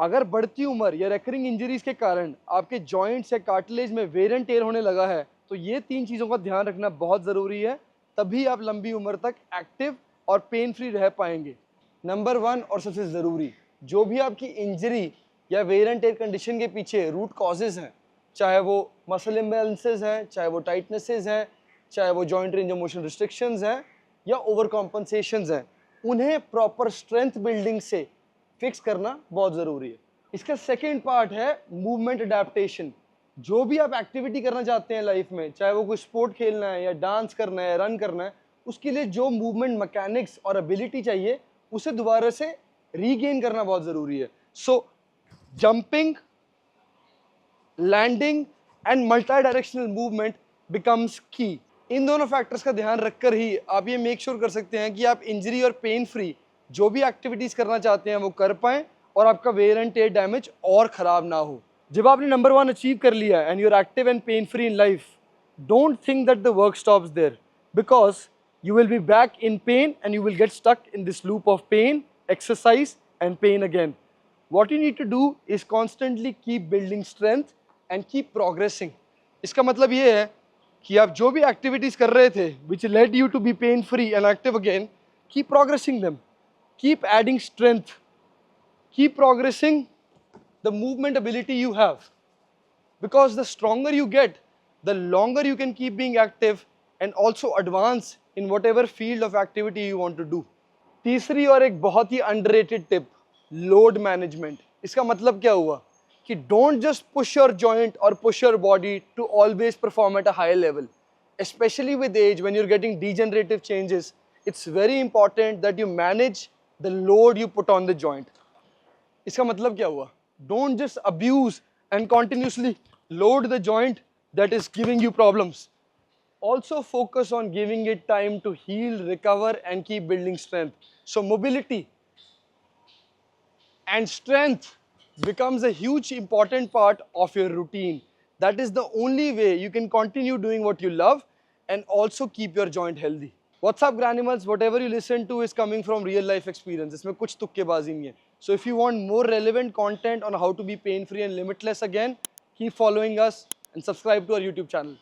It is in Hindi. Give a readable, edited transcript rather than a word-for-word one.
अगर बढ़ती उम्र या रेकरिंग इंजरीज के कारण आपके जॉइंट्स या कार्टिलेज में वेयर एंड टेयर होने लगा है, तो ये 3 चीज़ों का ध्यान रखना बहुत ज़रूरी है, तभी आप लंबी उम्र तक एक्टिव और पेन फ्री रह पाएंगे। नंबर 1 और सबसे ज़रूरी, जो भी आपकी इंजरी या वेयर एंड टेयर कंडीशन के पीछे रूट कॉजेज़ हैं, चाहे वो मसल इम्बैलेंसेस हैं, चाहे वो टाइटनेसेस हैं, चाहे वो joint range of motion restrictions हैं या ओवर कॉम्पनसेशंस हैं, उन्हें प्रॉपर स्ट्रेंथ बिल्डिंग से फिक्स करना बहुत ज़रूरी है। इसका सेकेंड पार्ट है मूवमेंट अडेप्टेशन। जो भी आप एक्टिविटी करना चाहते हैं लाइफ में, चाहे वो कोई स्पोर्ट खेलना है या डांस करना है, रन करना है, उसके लिए जो मूवमेंट मैकेनिक्स और एबिलिटी चाहिए, उसे दोबारा से रीगेन करना बहुत ज़रूरी है। So jumping, landing and multi directional movement becomes key. इन दोनों फैक्टर्स का ध्यान रखकर ही आप ये मेक श्योर कर सकते हैं कि आप इंजरी और पेन फ्री जो भी एक्टिविटीज़ करना चाहते हैं वो कर पाएँ और आपका वेयर एंड टेयर डैमेज और ख़राब ना हो। जब आपने नंबर 1 अचीव कर लिया and you are active and pain free in life, don't think that the work stops there, because you will be back in pain and you will get stuck in this loop of pain, exercise and pain again. What you need to do is constantly keep building strength and keep progressing. इसका मतलब ये है कि आप जो भी activities कर रहे थे which led you to be pain free and active again, keep progressing them. Keep adding strength. Keep progressing the movement ability you have. Because the stronger you get, the longer you can keep being active and also advance in whatever field of activity you want to do. तीसरी और एक बहुत ही अंडररेटेड टिप, लोड मैनेजमेंट। इसका मतलब क्या हुआ कि don't just push your joint और push your body to always perform at a high level, especially with age when you're getting degenerative changes. It's very important that you manage the load you put on the joint. इसका मतलब क्या हुआ? Don't just abuse and continuously load the joint that is giving you problems. Also focus on giving it time to heal, recover and keep building strength. So mobility and strength becomes a huge important part of your routine. That is the only way you can continue doing what you love and also keep your joint healthy. What's up Granimals? Whatever you listen to is coming from real life experience. इसमें कुछ तुक्केबाजी नहीं है. So if you want more relevant content on how to be pain free and limitless again, keep following us and subscribe to our YouTube channel.